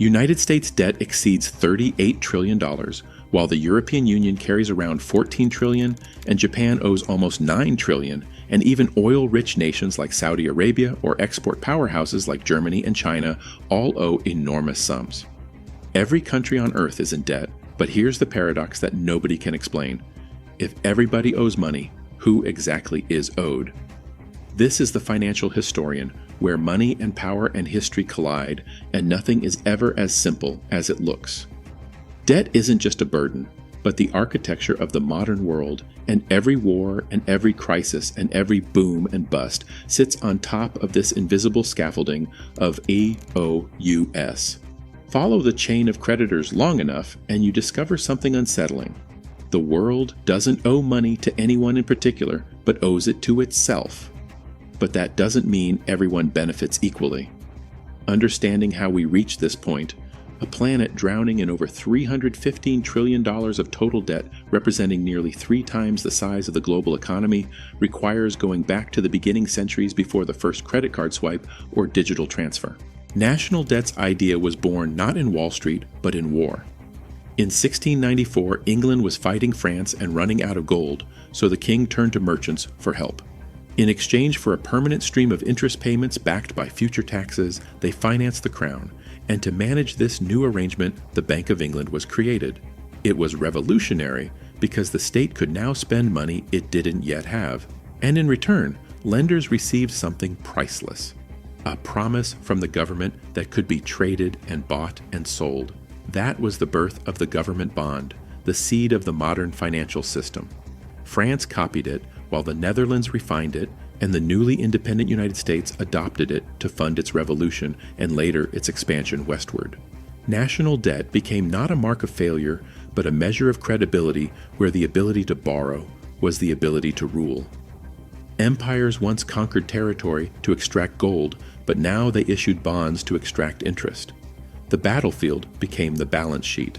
United States debt exceeds $38 trillion, while the European Union carries around $14 trillion and Japan owes almost $9 trillion, and even oil-rich nations like Saudi Arabia or export powerhouses like Germany and China all owe enormous sums. Every country on Earth is in debt, but here's the paradox that nobody can explain. If everybody owes money, who exactly is owed? This is the financial historian, where money and power and history collide, and nothing is ever as simple as it looks. Debt isn't just a burden, but the architecture of the modern world, and every war and every crisis and every boom and bust sits on top of this invisible scaffolding of EOUS. Follow the chain of creditors long enough and you discover something unsettling. The world doesn't owe money to anyone in particular, but owes it to itself. But that doesn't mean everyone benefits equally. Understanding how we reach this point, a planet drowning in over $315 trillion of total debt, representing nearly 3 times the size of the global economy, requires going back to the beginning centuries before the first credit card swipe or digital transfer. National debt's idea was born not in Wall Street, but in war. In 1694, England was fighting France and running out of gold, so the king turned to merchants for help. In exchange for a permanent stream of interest payments backed by future taxes, they financed the crown, and to manage this new arrangement, the Bank of England was created. It was revolutionary because the state could now spend money it didn't yet have, and in return, lenders received something priceless: a promise from the government that could be traded and bought and sold. That was the birth of the government bond, the seed of the modern financial system. France copied it, while the Netherlands refined it, and the newly independent United States adopted it to fund its revolution and later its expansion westward. National debt became not a mark of failure, but a measure of credibility where the ability to borrow was the ability to rule. Empires once conquered territory to extract gold, but now they issued bonds to extract interest. The battlefield became the balance sheet.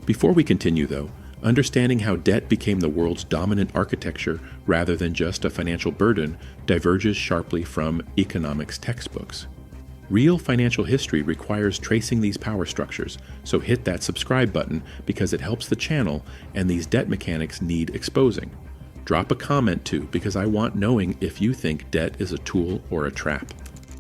Before we continue, though, understanding how debt became the world's dominant architecture rather than just a financial burden diverges sharply from economics textbooks. Real financial history requires tracing these power structures, so hit that subscribe button because it helps the channel and these debt mechanics need exposing. Drop a comment too, because I want knowing if you think debt is a tool or a trap.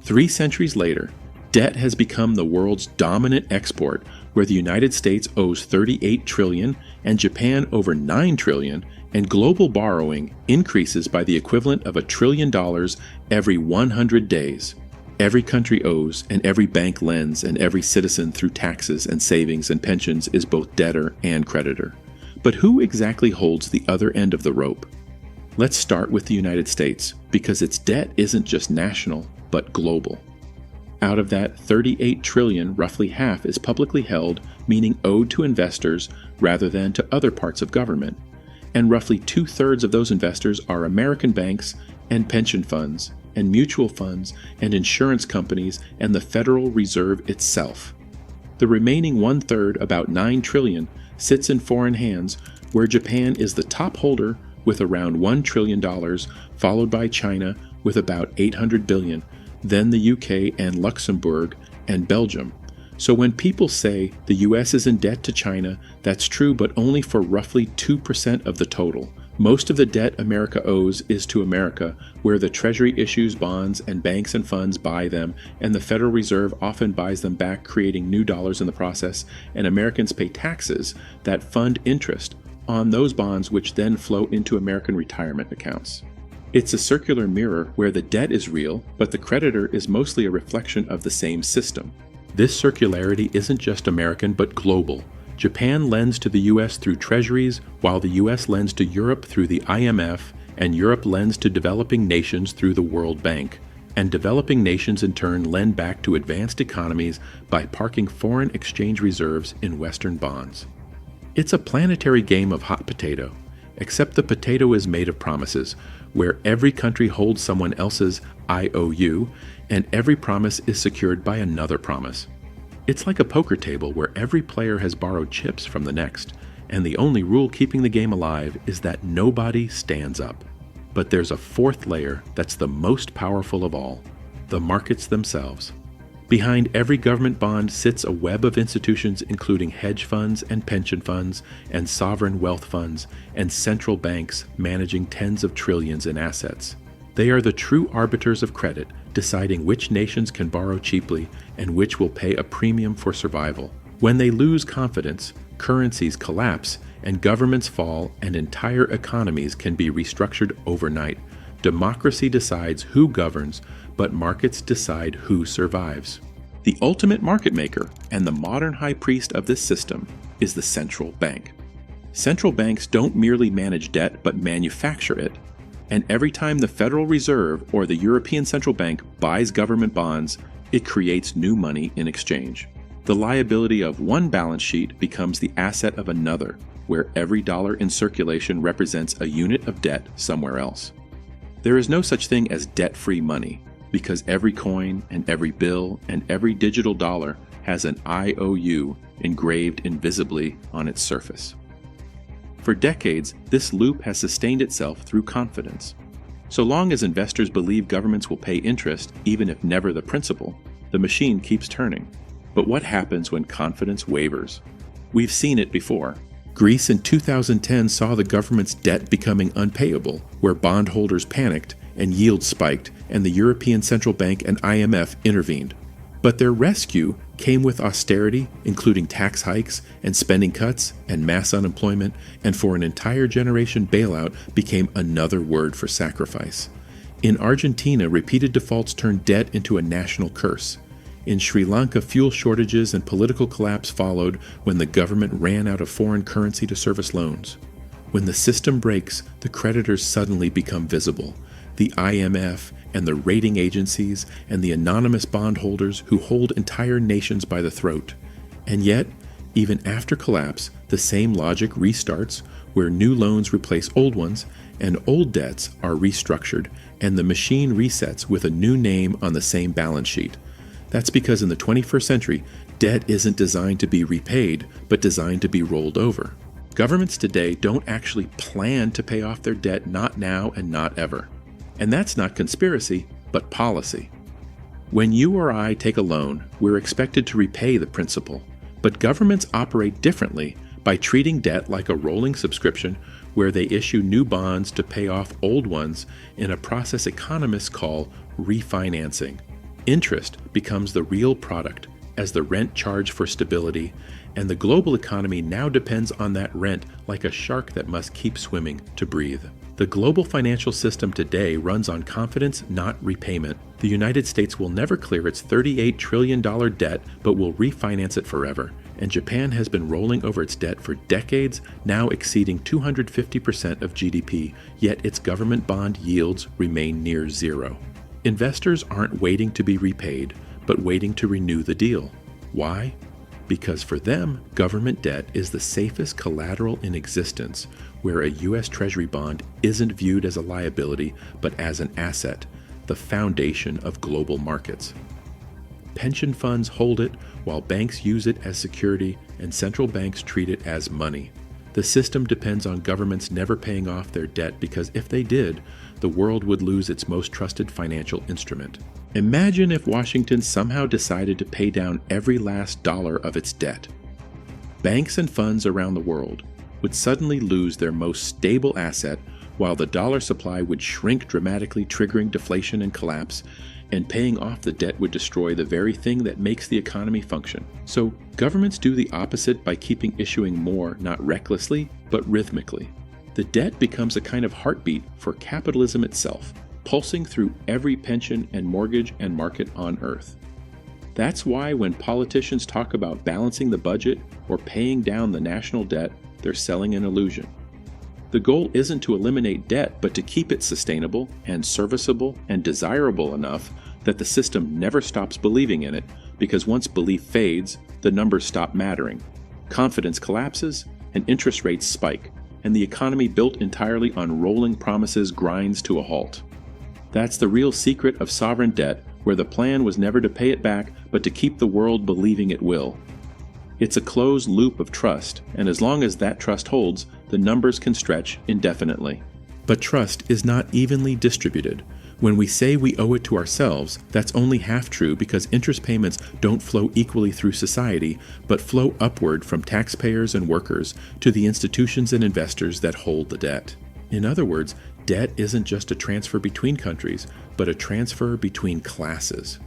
3 centuries later, debt has become the world's dominant export, where the United States owes $38 trillion and Japan over $9 trillion, and global borrowing increases by the equivalent of $1 trillion every 100 days. Every country owes, and every bank lends, and every citizen through taxes and savings and pensions is both debtor and creditor. But who exactly holds the other end of the rope? Let's start with the United States, because its debt isn't just national, but global. Out of that $38 trillion, roughly half is publicly held, meaning owed to investors rather than to other parts of government. And roughly 2/3 of those investors are American banks and pension funds and mutual funds and insurance companies and the Federal Reserve itself. The remaining 1/3, about $9 trillion, sits in foreign hands, where Japan is the top holder with around $1 trillion, followed by China with about $800 billion, then the UK and Luxembourg and Belgium. So when people say the US is in debt to China, that's true, but only for roughly 2% of the total. Most of the debt America owes is to America, where the Treasury issues bonds and banks and funds buy them, and the Federal Reserve often buys them back, creating new dollars in the process, and Americans pay taxes that fund interest on those bonds, which then flow into American retirement accounts. It's a circular mirror where the debt is real, but the creditor is mostly a reflection of the same system. This circularity isn't just American, but global. Japan lends to the US through treasuries, while the US lends to Europe through the IMF, and Europe lends to developing nations through the World Bank. And developing nations in turn lend back to advanced economies by parking foreign exchange reserves in Western bonds. It's a planetary game of hot potato, except the potato is made of promises, where every country holds someone else's IOU, and every promise is secured by another promise. It's like a poker table where every player has borrowed chips from the next, and the only rule keeping the game alive is that nobody stands up. But there's a fourth layer that's the most powerful of all: the markets themselves. Behind every government bond sits a web of institutions including hedge funds and pension funds and sovereign wealth funds and central banks managing tens of trillions in assets. They are the true arbiters of credit, deciding which nations can borrow cheaply and which will pay a premium for survival. When they lose confidence, currencies collapse and governments fall and entire economies can be restructured overnight. Democracy decides who governs, but markets decide who survives. The ultimate market maker and the modern high priest of this system is the central bank. Central banks don't merely manage debt but manufacture it. And every time the Federal Reserve or the European Central Bank buys government bonds, it creates new money in exchange. The liability of one balance sheet becomes the asset of another, where every dollar in circulation represents a unit of debt somewhere else. There is no such thing as debt-free money, because every coin and every bill and every digital dollar has an IOU engraved invisibly on its surface. For decades, this loop has sustained itself through confidence. So long as investors believe governments will pay interest, even if never the principal, the machine keeps turning. But what happens when confidence wavers? We've seen it before. Greece in 2010 saw the government's debt becoming unpayable, where bondholders panicked and yields spiked, and the European Central Bank and IMF intervened. But their rescue came with austerity, including tax hikes and spending cuts and mass unemployment, and for an entire generation bailout became another word for sacrifice. In Argentina, repeated defaults turned debt into a national curse. In Sri Lanka, fuel shortages and political collapse followed when the government ran out of foreign currency to service loans. When the system breaks, the creditors suddenly become visible. The IMF and the rating agencies and the anonymous bondholders who hold entire nations by the throat. And yet, even after collapse, the same logic restarts, where new loans replace old ones, and old debts are restructured, and the machine resets with a new name on the same balance sheet. That's because in the 21st century, debt isn't designed to be repaid, but designed to be rolled over. Governments today don't actually plan to pay off their debt, not now and not ever. And that's not conspiracy, but policy. When you or I take a loan, we're expected to repay the principal. But governments operate differently by treating debt like a rolling subscription where they issue new bonds to pay off old ones in a process economists call refinancing. Interest becomes the real product as the rent charge for stability, and the global economy now depends on that rent like a shark that must keep swimming to breathe. The global financial system today runs on confidence, not repayment. The United States will never clear its $38 trillion debt, but will refinance it forever. And Japan has been rolling over its debt for decades, now exceeding 250% of GDP, yet its government bond yields remain near zero. Investors aren't waiting to be repaid, but waiting to renew the deal. Why? Because for them, government debt is the safest collateral in existence, where a U.S. Treasury bond isn't viewed as a liability, but as an asset, the foundation of global markets. Pension funds hold it, while banks use it as security, and central banks treat it as money. The system depends on governments never paying off their debt because if they did, the world would lose its most trusted financial instrument. Imagine if Washington somehow decided to pay down every last dollar of its debt. Banks and funds around the world would suddenly lose their most stable asset, while the dollar supply would shrink dramatically, triggering deflation and collapse, and paying off the debt would destroy the very thing that makes the economy function. So governments do the opposite by keeping issuing more, not recklessly, but rhythmically. The debt becomes a kind of heartbeat for capitalism itself, pulsing through every pension and mortgage and market on Earth. That's why when politicians talk about balancing the budget or paying down the national debt, they're selling an illusion. The goal isn't to eliminate debt, but to keep it sustainable and serviceable and desirable enough that the system never stops believing in it, because once belief fades, the numbers stop mattering. Confidence collapses and interest rates spike, and the economy built entirely on rolling promises grinds to a halt. That's the real secret of sovereign debt, where the plan was never to pay it back, but to keep the world believing it will. It's a closed loop of trust, and as long as that trust holds, the numbers can stretch indefinitely. But trust is not evenly distributed. When we say we owe it to ourselves, that's only half true because interest payments don't flow equally through society, but flow upward from taxpayers and workers to the institutions and investors that hold the debt. In other words, debt isn't just a transfer between countries, but a transfer between classes.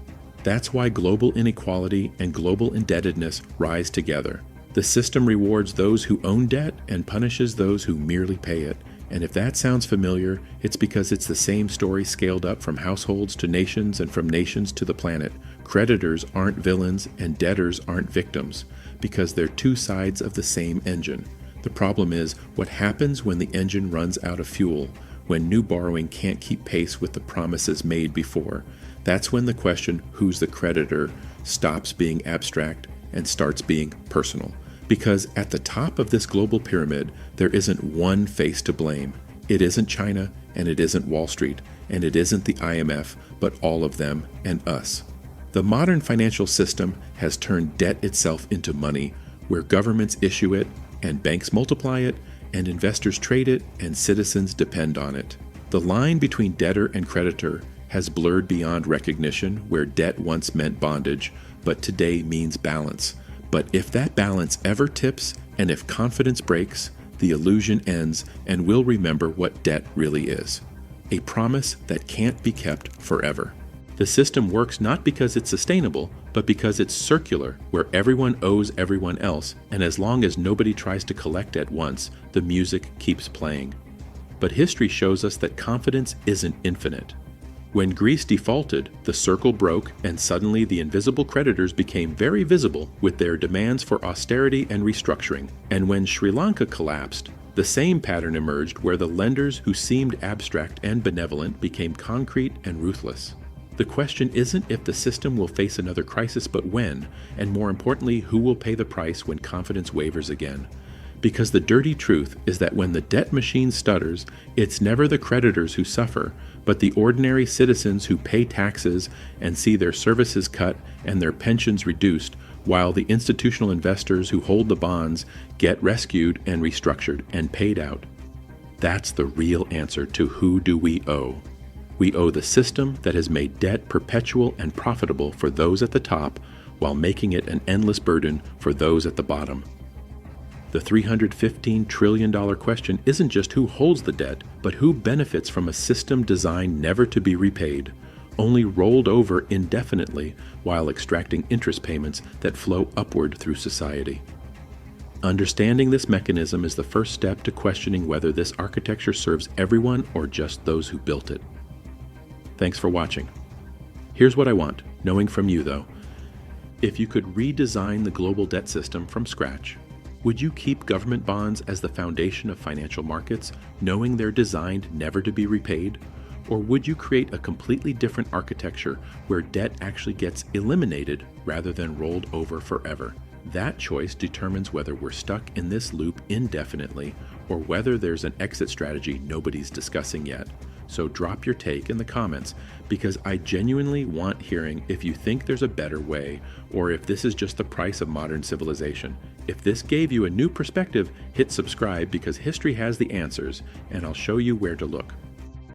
That's why global inequality and global indebtedness rise together. The system rewards those who own debt and punishes those who merely pay it. And if that sounds familiar, it's because it's the same story scaled up from households to nations and from nations to the planet. Creditors aren't villains and debtors aren't victims, because they're two sides of the same engine. The problem is what happens when the engine runs out of fuel, when new borrowing can't keep pace with the promises made before. That's when the question, who's the creditor, stops being abstract and starts being personal. Because at the top of this global pyramid, there isn't one face to blame. It isn't China, and it isn't Wall Street, and it isn't the IMF, but all of them and us. The modern financial system has turned debt itself into money, where governments issue it, and banks multiply it, and investors trade it, and citizens depend on it. The line between debtor and creditor has blurred beyond recognition, where debt once meant bondage, but today means balance. But if that balance ever tips, and if confidence breaks, the illusion ends, and we'll remember what debt really is. A promise that can't be kept forever. The system works not because it's sustainable, but because it's circular, where everyone owes everyone else, and as long as nobody tries to collect at once, the music keeps playing. But history shows us that confidence isn't infinite. When Greece defaulted, the circle broke, and suddenly the invisible creditors became very visible with their demands for austerity and restructuring. And when Sri Lanka collapsed, the same pattern emerged where the lenders who seemed abstract and benevolent became concrete and ruthless. The question isn't if the system will face another crisis, but when, and more importantly, who will pay the price when confidence wavers again. Because the dirty truth is that when the debt machine stutters, it's never the creditors who suffer, but the ordinary citizens who pay taxes and see their services cut and their pensions reduced, while the institutional investors who hold the bonds get rescued and restructured and paid out. That's the real answer to who do we owe. We owe the system that has made debt perpetual and profitable for those at the top, while making it an endless burden for those at the bottom. The $315 trillion question isn't just who holds the debt, but who benefits from a system designed never to be repaid, only rolled over indefinitely while extracting interest payments that flow upward through society. Understanding this mechanism is the first step to questioning whether this architecture serves everyone or just those who built it. Thanks for watching. Here's what I want, knowing from you though. If you could redesign the global debt system from scratch, would you keep government bonds as the foundation of financial markets, knowing they're designed never to be repaid? Or would you create a completely different architecture where debt actually gets eliminated rather than rolled over forever? That choice determines whether we're stuck in this loop indefinitely or whether there's an exit strategy nobody's discussing yet. So drop your take in the comments, because I genuinely want hearing if you think there's a better way or if this is just the price of modern civilization. If this gave you a new perspective, hit subscribe because history has the answers, and I'll show you where to look.